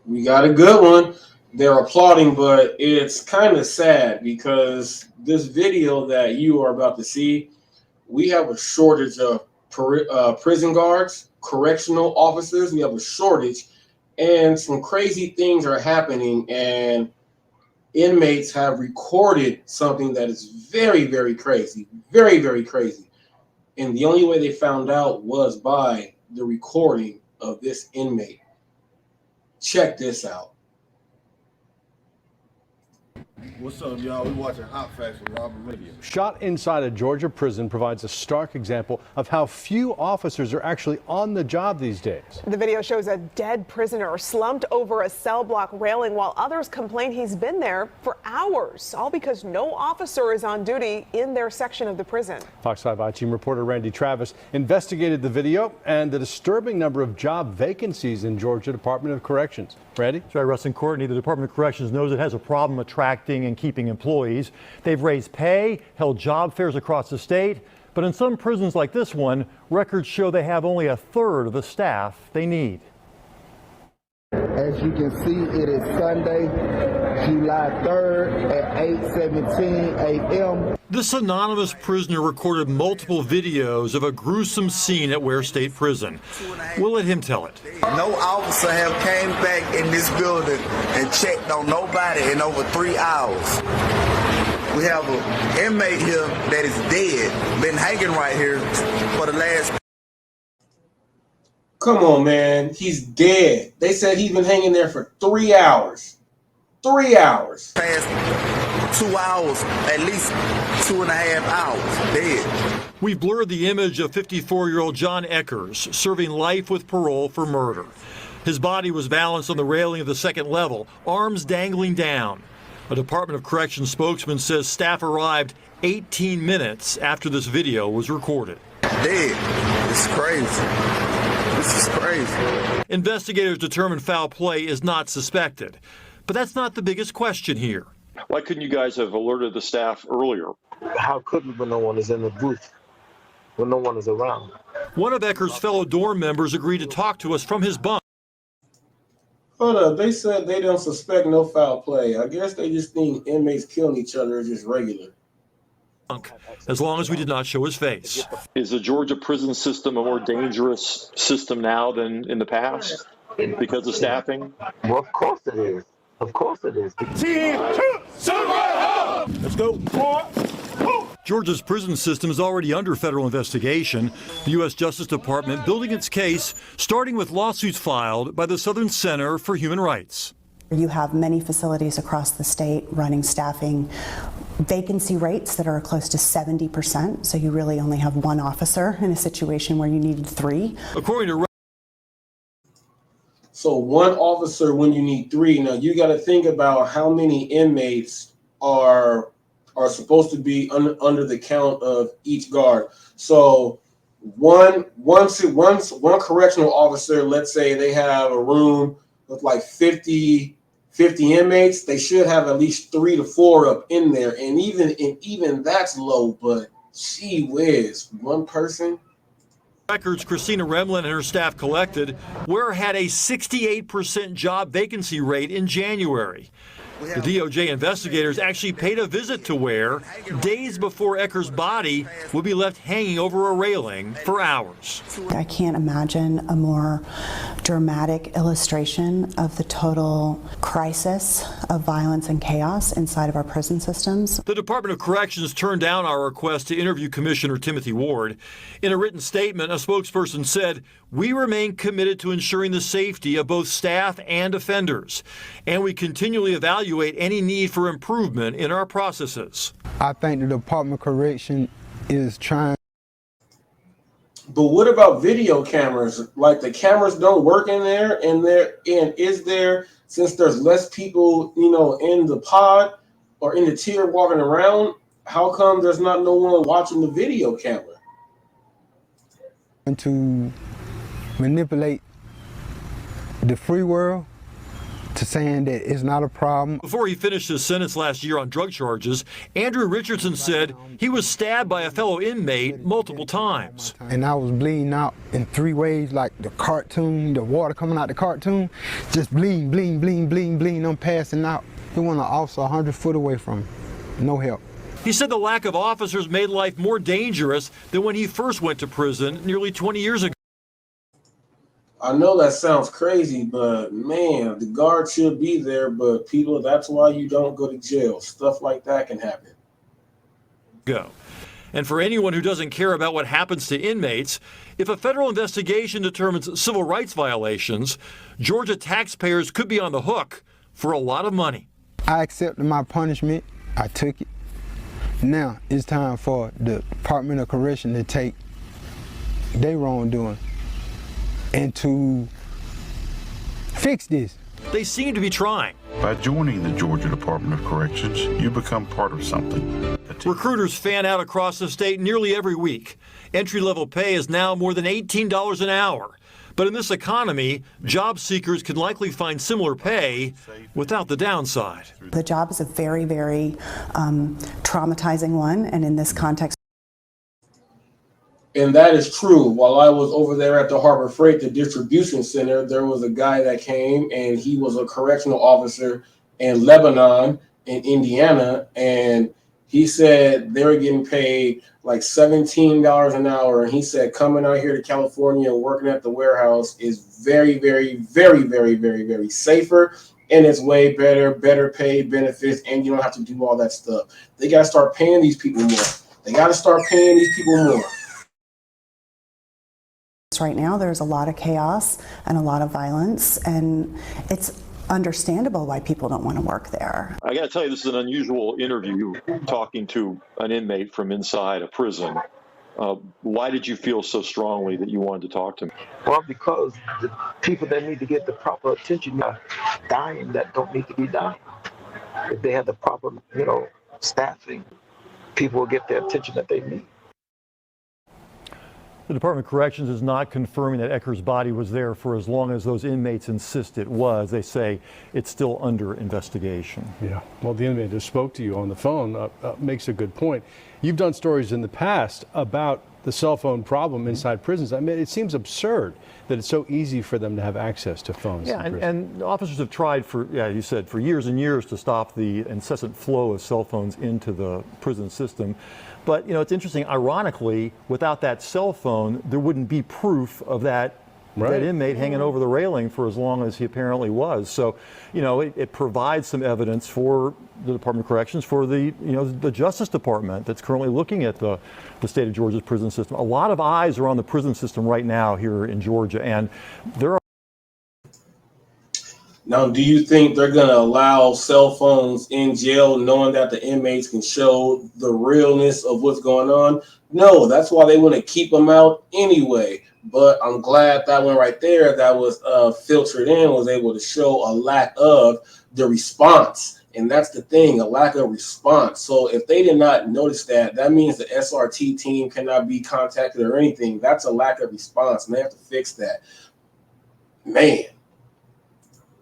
We got a good one. They're applauding, but it's kind of sad because this video that you are about to see, we have a shortage of prison guards, correctional officers. We have a shortage, and some crazy things are happening, and inmates have recorded something that is very, very crazy, very, very crazy. And the only way they found out was by the recording of this inmate. Check this out. What's up, y'all? We watching Hot Facts with Robert Radio. Shot inside a Georgia prison provides a stark example of how few officers are actually on the job these days. The video shows a dead prisoner slumped over a cell block railing while others complain he's been there for hours, all because no officer is on duty in their section of the prison. Fox 5 I-Team reporter Randy Travis investigated the video and the disturbing number of job vacancies in Georgia Department of Corrections. Randy? That's right, Russ and Courtney. The Department of Corrections knows it has a problem attracting and keeping employees. They've raised pay, held job fairs across the state, but in some prisons like this one, records show they have only a third of the staff they need. As you can see, it is Sunday, July 3rd at 8:17 a.m. This anonymous prisoner recorded multiple videos of a gruesome scene at Ware State Prison. We'll let him tell it. No officer have came back in this building and checked on nobody in over 3 hours. We have an inmate here that is dead, been hanging right here for the last... Come on, man. He's dead. They said he's been hanging there for 3 hours. 3 hours. Past 2 hours, at least 2.5 hours, dead. We've blurred the image of 54-year-old John Eckers serving life with parole for murder. His body was balanced on the railing of the second level, arms dangling down. A Department of Corrections spokesman says staff arrived 18 minutes after this video was recorded. Dead. It's crazy. This is crazy. Investigators determined foul play is not suspected. But that's not the biggest question here. Why couldn't you guys have alerted the staff earlier? How could we when no one is in the booth, when no one is around? One of Eckers' fellow dorm members agreed to talk to us from his bunk. Hold up, they said they don't suspect no foul play. I guess they just think inmates killing each other is just regular. As long as we did not show his face. Is the Georgia prison system a more dangerous system now than in the past because of staffing? Well, of course it is. Of course it is. Let's go. Georgia's prison system is already under federal investigation. The U.S. Justice Department building its case, starting with lawsuits filed by the Southern Center for Human Rights. You have many facilities across the state running staffing vacancy rates that are close to 70%. So you really only have one officer in a situation where you needed 3. According to So one officer when you need 3. Now you got to think about how many inmates are supposed to be under the count of each guard. So one correctional officer, let's say they have a room with like 50 inmates, they should have at least 3 to 4 up in there. And even that's low, but gee whiz, one person. Records Christina Remlin and her staff collected, Ware had a 68% job vacancy rate in January. The DOJ investigators actually paid a visit to Ware days before Eckers' body would be left hanging over a railing for hours. I can't imagine a more dramatic illustration of the total crisis of violence and chaos inside of our prison systems. The Department of Corrections turned down our request to interview Commissioner Timothy Ward. In a written statement, a spokesperson said, "We remain committed to ensuring the safety of both staff and offenders, and we continually evaluate any need for improvement in our processes." I think the Department of Correction is trying. But what about video cameras? Like the cameras don't work in there, and is there, since there's less people, in the pod or in the tier walking around, how come there's not no one watching the video camera? To manipulate the free world to saying that it's not a problem. Before he finished his sentence last year on drug charges, Andrew Richardson said he was stabbed by a fellow inmate multiple times. And I was bleeding out in 3 ways, like the cartoon, the water coming out the cartoon, just bleeding, bleeding, bleeding, bleeding, bleeding. I'm passing out. He want an officer 100 foot away from him. No help. He said the lack of officers made life more dangerous than when he first went to prison nearly 20 years ago. I know that sounds crazy, but man, the guard should be there, but people, that's why you don't go to jail. Stuff like that can happen. And for anyone who doesn't care about what happens to inmates, if a federal investigation determines civil rights violations, Georgia taxpayers could be on the hook for a lot of money. I accepted my punishment. I took it. Now it's time for the Department of Correction to take their wrongdoing and to fix this. They seem to be trying. By joining the Georgia Department of Corrections, you become part of something. Recruiters fan out across the state nearly every week. Entry-level pay is now more than $18 an hour. But in this economy, job seekers can likely find similar pay without the downside. The job is a very, very traumatizing one, and in this context. And that is true. While I was over there at the Harbor Freight, the distribution center, there was a guy that came and he was a correctional officer in Lebanon, in Indiana, and he said they were getting paid like $17 an hour. And he said coming out here to California and working at the warehouse is very, very, very, very, very, very safer. And it's way better paid benefits, and you don't have to do all that stuff. They got to start paying these people more. They got to start paying these people more. Right now, there's a lot of chaos and a lot of violence, and it's understandable why people don't want to work there. I got to tell you, this is an unusual interview, talking to an inmate from inside a prison. Why did you feel so strongly that you wanted to talk to me? Well, because the people that need to get the proper attention are dying that don't need to be dying. If they have the proper, staffing, people will get the attention that they need. The Department of Corrections is not confirming that Ecker's body was there for as long as those inmates insist it was. They say it's still under investigation. Yeah, well, the inmate who spoke to you on the phone makes a good point. You've done stories in the past about the cell phone problem inside prisons. I mean, it seems absurd that it's so easy for them to have access to phones. Yeah, and officers have tried for, you said, for years and years to stop the incessant flow of cell phones into the prison system. But, it's interesting, ironically, without that cell phone, there wouldn't be proof of that inmate hanging over the railing for as long as he apparently was. So, it provides some evidence for the Department of Corrections, for the, the Justice Department that's currently looking at the state of Georgia's prison system. A lot of eyes are on the prison system right now here in Georgia, and there are. Now, do you think they're going to allow cell phones in jail knowing that the inmates can show the realness of what's going on? No, that's why they want to keep them out anyway. But I'm glad that one right there that was filtered in was able to show a lack of the response. And that's the thing, a lack of response. So if they did not notice that, that means the SRT team cannot be contacted or anything. That's a lack of response, and they have to fix that. Man.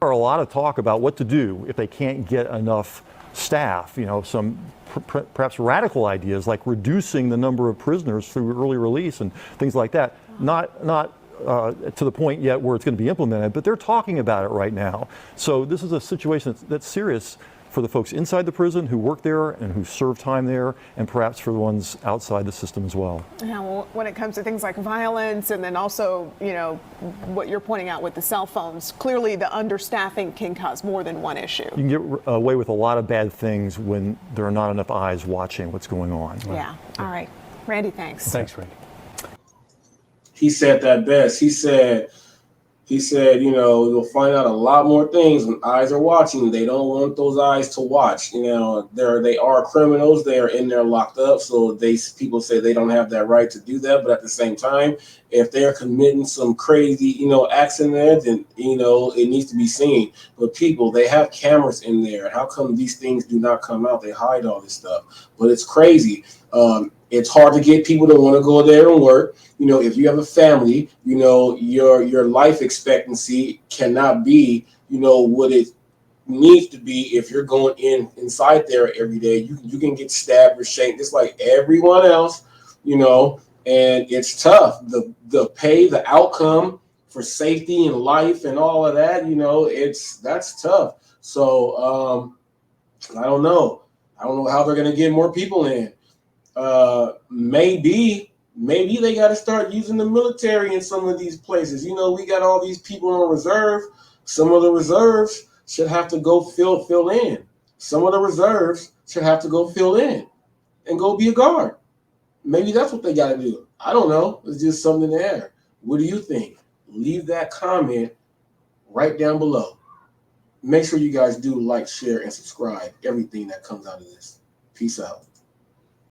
There are a lot of talk about what to do if they can't get enough staff, some perhaps radical ideas like reducing the number of prisoners through early release and things like that. Not to the point yet where it's going to be implemented, but they're talking about it right now. So this is a situation that's serious for the folks inside the prison who work there and who serve time there, and perhaps for the ones outside the system as well. Yeah, well, when it comes to things like violence, and then also, what you're pointing out with the cell phones, clearly the understaffing can cause more than one issue. You can get away with a lot of bad things when there are not enough eyes watching what's going on. Yeah. All right. Randy, thanks. Thanks, Randy. He said that best. He said, you'll find out a lot more things when eyes are watching. They don't want those eyes to watch. They are criminals. They are in there locked up. So people say they don't have that right to do that. But at the same time, if they're committing some crazy, acts in there, then, it needs to be seen. But people, they have cameras in there. How come these things do not come out? They hide all this stuff. But it's crazy. It's hard to get people to want to go there and work. If you have a family, your life expectancy cannot be, what it needs to be, if you're going inside there every day, you can get stabbed or shanked just like everyone else, you know, and it's tough. The pay, the outcome for safety and life and all of that, you know, that's tough. So I don't know. I don't know how they're going to get more people in. Maybe they got to start using the military in some of these places. You know, we got all these people on reserve. Some of the reserves should have to go fill in. Some of the reserves should have to go fill in and go be a guard. Maybe that's what they got to do. I don't know. It's just something there. What do you think? Leave that comment right down below. Make sure you guys do like, share, and subscribe everything that comes out of this. Peace out.